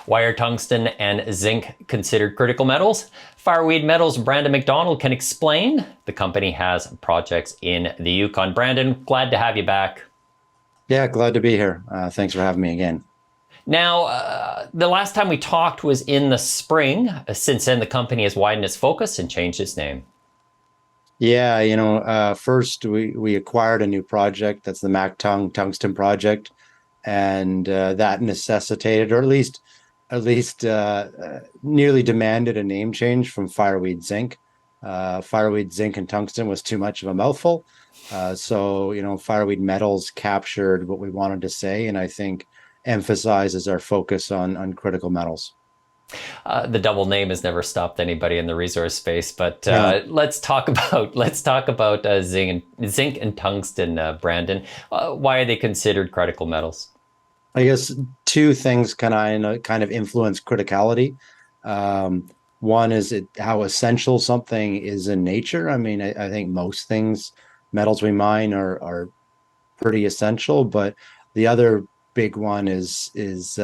Why are tungsten and zinc considered critical metals? Fireweed Metals' Brandon Macdonald can explain. The company has projects in the Yukon. Brandon, glad to have you back. Yeah, glad to be here. Thanks for having me again. Now, the last time we talked was in the spring. Since then, the company has widened its focus and changed its name. Yeah, first we acquired a new project. That's the Mactung tungsten project, and that necessitated, or at least nearly demanded a name change from Fireweed Zinc. Fireweed Zinc and tungsten was too much of a mouthful. So Fireweed Metals captured what we wanted to say, and I think emphasizes our focus on critical metals. The double name has never stopped anybody in the resource space, but No. let's talk about zinc and tungsten, Brandon. Why are they considered critical metals? I guess two things kind of influence criticality. One is how essential something is in nature. I mean, I think most things, metals we mine are pretty essential, but the other big one is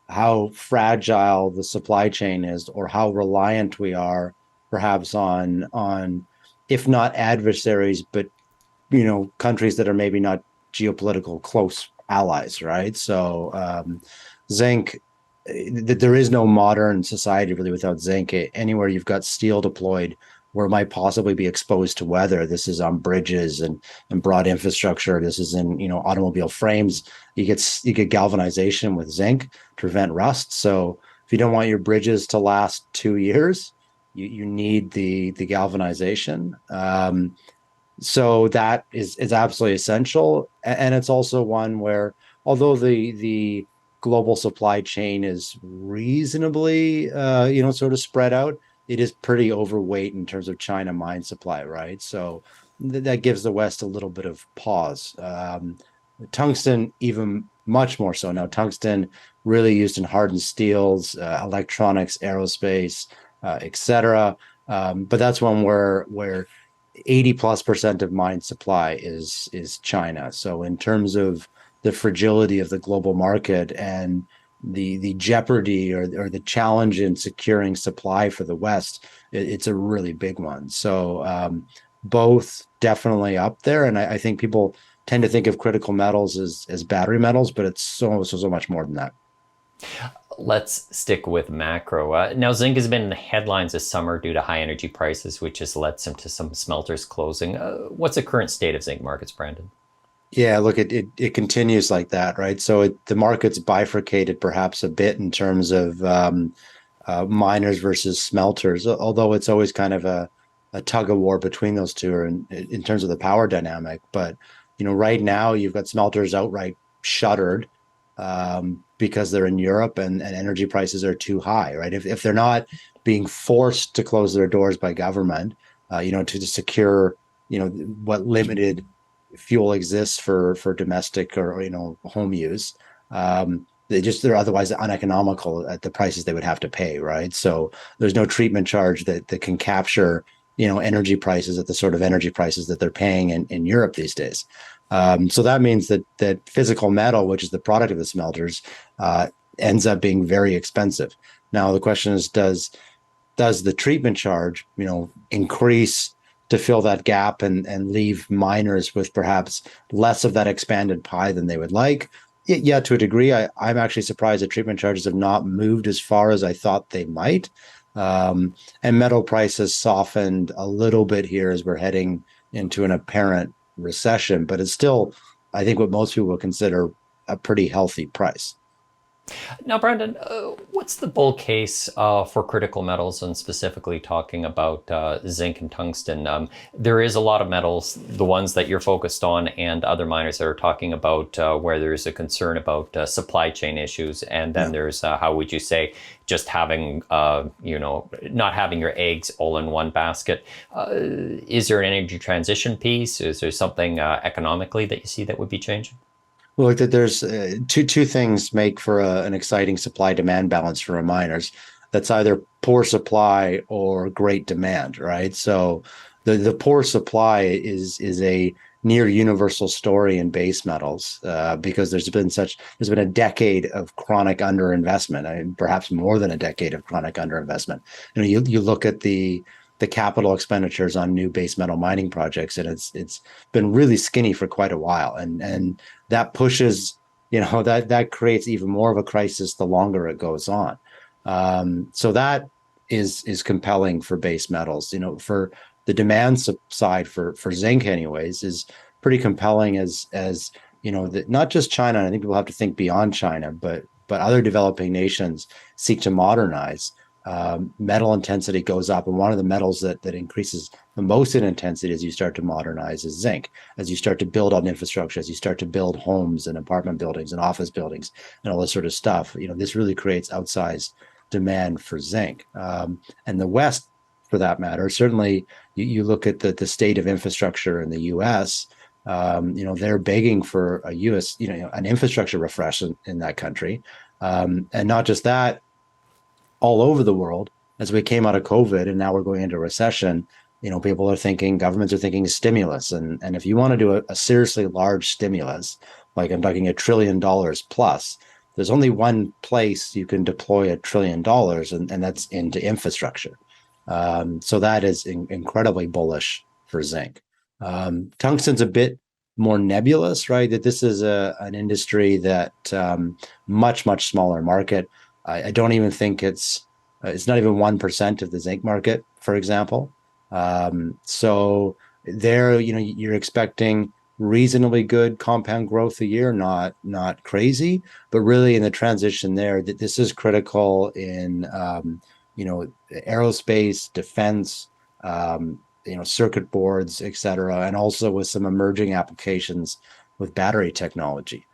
how fragile the supply chain is, or how reliant we are, perhaps on if not adversaries, but countries that are maybe not geopolitical close allies, right? So zinc, there is no modern society really without zinc. Anywhere you've got steel deployed where it might possibly be exposed to weather, this is on bridges and broad infrastructure, this is in automobile frames, you get galvanization with zinc to prevent rust. So if you don't want your bridges to last 2 years, you need the galvanization. So that is absolutely essential, and it's also one where, although the global supply chain is reasonably sort of spread out, it is pretty overweight in terms of China mine supply, right? So that gives the West a little bit of pause. Tungsten even much more so. Now tungsten really used in hardened steels, electronics, aerospace, etc. But that's one where 80+% of mine supply is China. So in terms of the fragility of the global market and the jeopardy or the challenge in securing supply for the West, it's a really big one. So both definitely up there. And I think people tend to think of critical metals as battery metals, but it's so much more than that. Let's stick with macro. Now, zinc has been in the headlines this summer due to high energy prices, which has led to some smelters closing. What's the current state of zinc markets, Brandon? Yeah, look, it continues like that, right? So the market's bifurcated perhaps a bit in terms of miners versus smelters, although it's always kind of a tug of war between those two in terms of the power dynamic. But right now you've got smelters outright shuttered because they're in Europe and energy prices are too high, right? If they're not being forced to close their doors by government, to secure, what limited fuel exists for domestic or home use, they're otherwise uneconomical at the prices they would have to pay, right? So there's no treatment charge that can capture energy prices at the sort of energy prices that they're paying in Europe these days. So that means that physical metal, which is the product of the smelters, ends up being very expensive. Now the question is, does the treatment charge increase to fill that gap and leave miners with perhaps less of that expanded pie than they would like? Yeah, to a degree. I'm actually surprised that treatment charges have not moved as far as I thought they might. And metal prices softened a little bit here as we're heading into an apparent recession, but it's still, I think, what most people would consider a pretty healthy price. Now, Brandon, what's the bull case for critical metals, and specifically talking about zinc and tungsten? There is a lot of metals, the ones that you're focused on, and other miners that are talking about where there's a concern about supply chain issues, and then Yeah. there's how would you say, just having not having your eggs all in one basket. Is there an energy transition piece? Is there something economically that you see that would be changing? Well, look, that there's two things make for an exciting supply demand balance for a miners. That's either poor supply or great demand, right? So the poor supply is a near universal story in base metals because there's been a decade of chronic underinvestment, I mean, perhaps more than a decade of chronic underinvestment. You look at the capital expenditures on new base metal mining projects, and it's been really skinny for quite a while, and that pushes, that creates even more of a crisis the longer it goes on. So that is compelling for base metals. For the demand side for zinc, anyways, is pretty compelling as not just China. I think people have to think beyond China, but other developing nations seek to modernize. Metal intensity goes up, and one of the metals that increases the most in intensity as you start to modernize is zinc. As you start to build on infrastructure, as you start to build homes and apartment buildings and office buildings and all this sort of stuff, this really creates outsized demand for zinc. And the West, for that matter, certainly you look at the state of infrastructure in the U.S. They're begging for a U.S. An infrastructure refresh in that country, and not just that. All over the world, as we came out of COVID and now we're going into recession, people are thinking, governments are thinking stimulus. And if you want to do a seriously large stimulus, like I'm talking $1 trillion plus, there's only one place you can deploy $1 trillion, and that's into infrastructure. So that is incredibly bullish for zinc. Tungsten's a bit more nebulous, right? That this is an industry that much, much smaller market. I don't even think it's not even 1% of the zinc market, for example. So there, you're expecting reasonably good compound growth a year, not crazy, but really in the transition there, that this is critical in aerospace, defense, circuit boards, et cetera, and also with some emerging applications with battery technology.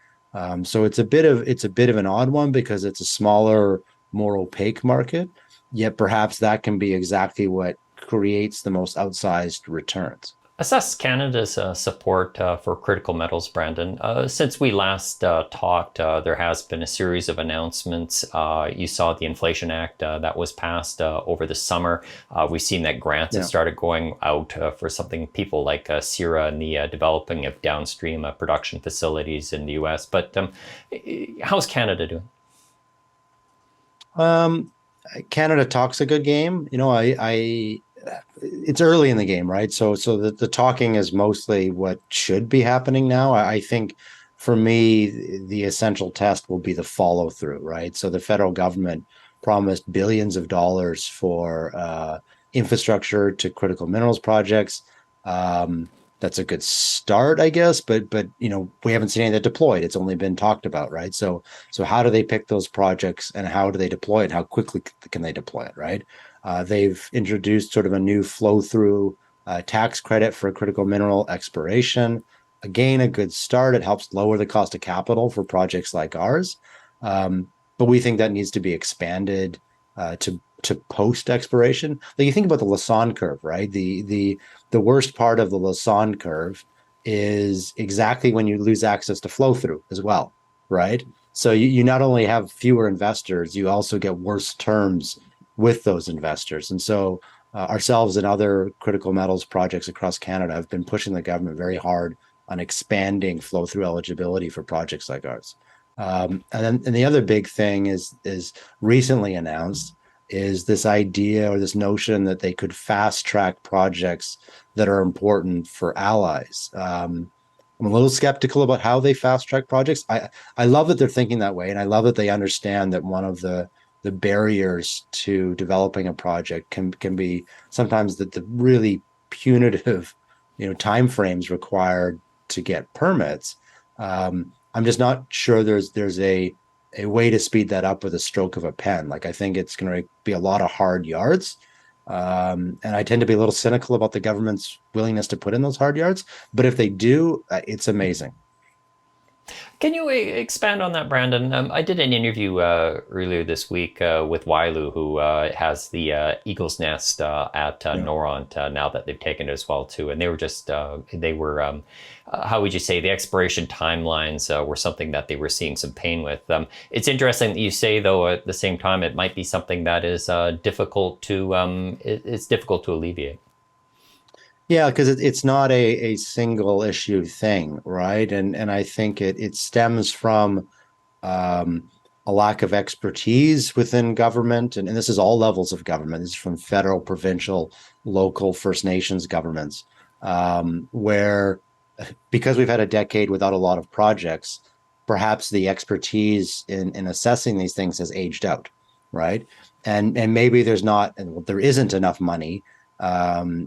So it's a bit of an odd one because it's a smaller, more opaque market, yet perhaps that can be exactly what creates the most outsized returns. Assess Canada's support for critical metals, Brandon. Since we last talked, there has been a series of announcements. You saw the Inflation Act that was passed over the summer. We've seen that grants have started going out for something people like CIRA and the developing of downstream production facilities in the U.S. But how's Canada doing? Canada talks a good game. It's early in the game, right? So the talking is mostly what should be happening now. I think for me, the essential test will be the follow through, right? So the federal government promised billions of dollars for infrastructure to critical minerals projects. That's a good start, I guess, but we haven't seen any of that deployed. It's only been talked about, right? So how do they pick those projects, and how do they deploy it? How quickly can they deploy it, right? They've introduced sort of a new flow-through tax credit for critical mineral exploration. Again, a good start. It helps lower the cost of capital for projects like ours. But we think that needs to be expanded to post exploration. Like you think about the Lassonde curve, right? The worst part of the Lassonde curve is exactly when you lose access to flow through as well, right? So you not only have fewer investors, you also get worse terms with those investors. And so ourselves and other critical metals projects across Canada have been pushing the government very hard on expanding flow through eligibility for projects like ours. And the other big thing is recently announced is this idea or this notion that they could fast track projects that are important for allies. I'm a little skeptical about how they fast track projects. I love that they're thinking that way, and I love that they understand that one of the barriers to developing a project can be sometimes the really punitive, timeframes required to get permits. I'm just not sure there's a way to speed that up with a stroke of a pen. Like I think it's going to be a lot of hard yards. And I tend to be a little cynical about the government's willingness to put in those hard yards. But if they do, it's amazing. Can you expand on that, Brandon? I did an interview earlier this week with Wailu, who has the Eagle's Nest at Noront now that they've taken it as well too, and they were just how would you say, the exploration timelines were something that they were seeing some pain with. It's interesting that you say, though, at the same time, it might be something that is difficult to alleviate. Yeah, because it's not a single issue thing, right? And I think it stems from um, a lack of expertise within government, and this is all levels of government. This is from federal, provincial, local, First Nations governments, where because we've had a decade without a lot of projects, perhaps the expertise in assessing these things has aged out, right? And maybe there's not, and there isn't enough money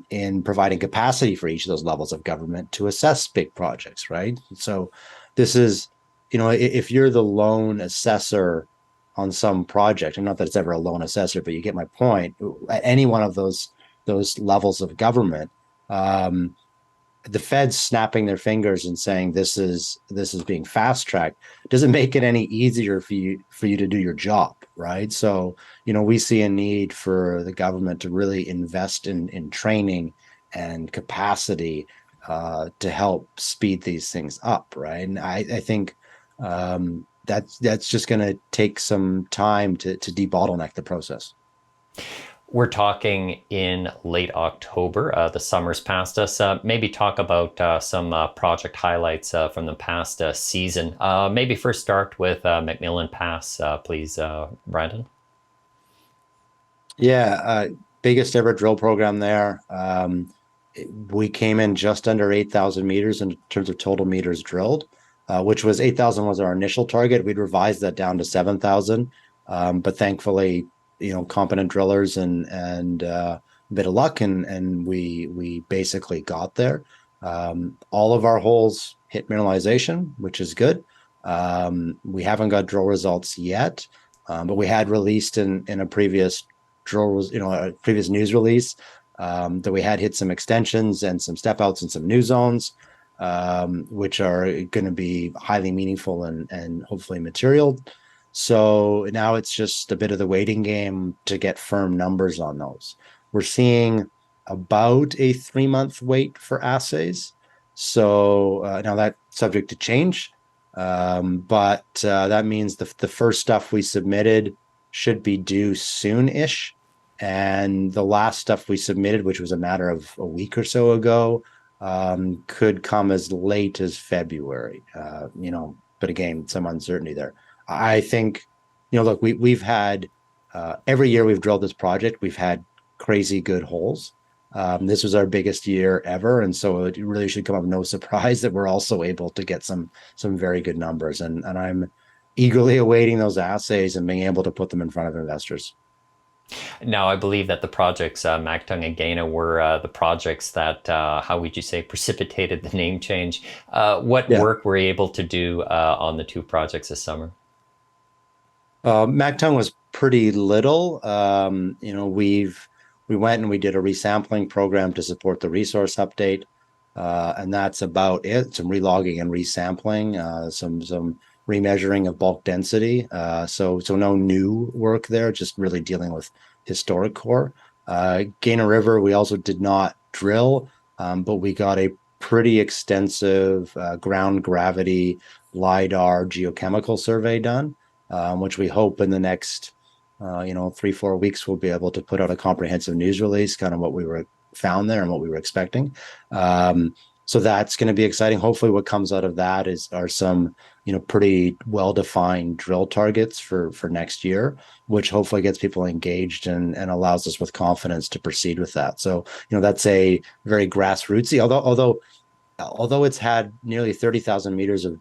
in providing capacity for each of those levels of government to assess big projects, right? So this is, if you're the lone assessor on some project, and not that it's ever a lone assessor, but you get my point. At any one of those levels of government, um, the feds snapping their fingers and saying this is being fast tracked doesn't make it any easier for you to do your job, right? So we see a need for the government to really invest in training and capacity to help speed these things up, right? And I think that's just going to take some time to debottleneck the process. We're talking in late October. The summer's past us. Maybe talk about some project highlights from the past season. Maybe first start with Macmillan Pass, please, Brandon. Yeah, biggest ever drill program there. We came in just under 8,000 meters in terms of total meters drilled, which was 8,000 was our initial target. We'd revised that down to 7,000, but thankfully, competent drillers and a bit of luck, and we basically got there. All of our holes hit mineralization, which is good. We haven't got drill results yet, but we had released in a previous a previous news release that we had hit some extensions and some step outs and some new zones, which are going to be highly meaningful and hopefully material. So now it's just a bit of the waiting game to get firm numbers on those. We're seeing about a 3-month wait for assays. So now that's subject to change. But that means the first stuff we submitted should be due soon-ish. And the last stuff we submitted, which was a matter of a week or so ago, could come as late as February. But again, some uncertainty there. I think, look, we've had every year we've drilled this project, we've had crazy good holes. This was our biggest year ever, and so it really should come up no surprise that we're also able to get some very good numbers. And I'm eagerly awaiting those assays and being able to put them in front of investors. Now, I believe that the projects Mactung and Gayna were the projects that, how would you say, precipitated the name change. What Yeah. work were you able to do on the two projects this summer? Mactung was pretty little. We went and we did a resampling program to support the resource update, and that's about it. Some relogging and resampling, some remeasuring of bulk density. So no new work there, just really dealing with historic core. Gayna River, we also did not drill, but we got a pretty extensive ground gravity LiDAR geochemical survey done, which we hope in the next 3-4 weeks we'll be able to put out a comprehensive news release, kind of what we were found there and what we were expecting. So that's going to be exciting. Hopefully what comes out of that are some pretty well-defined drill targets for next year, which hopefully gets people engaged and allows us with confidence to proceed with that. So that's a very grassrootsy, although it's had nearly 30,000 meters of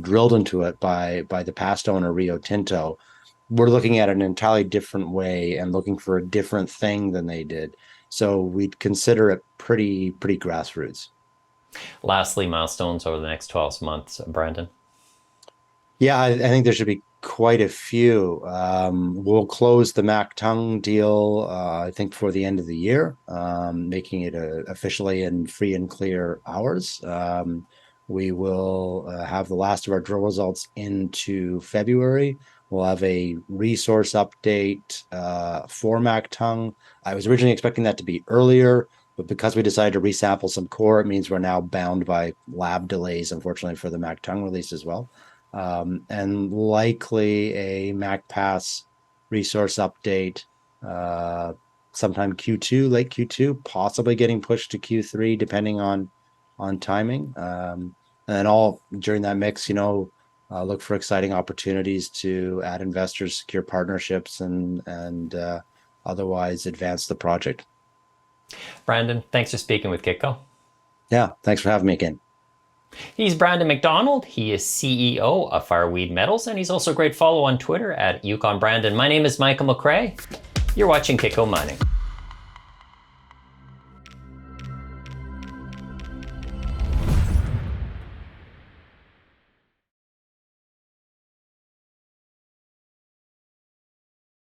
drilled into it by the past owner Rio Tinto. We're looking at an entirely different way and looking for a different thing than they did. So we'd consider it pretty grassroots. Lastly, milestones over the next 12 months, Brandon. Yeah, I think there should be quite a few. We'll close the Mactung deal, I think, before the end of the year, making it officially in free and clear hours. We will have the last of our drill results into February. We'll have a resource update for Mactung. I was originally expecting that to be earlier, but because we decided to resample some core, it means we're now bound by lab delays, unfortunately, for the Mactung release as well. And likely a Mac Pass resource update sometime Q2, late Q2, possibly getting pushed to Q3, depending on timing. And all during that mix, look for exciting opportunities to add investors, secure partnerships, and otherwise advance the project. Brandon, thanks for speaking with Kitco. Yeah, thanks for having me again. He's Brandon Macdonald. He is CEO of Fireweed Metals, and he's also a great follow on Twitter at Yukon Brandon. My name is Michael McRae. You're watching Kitco Mining.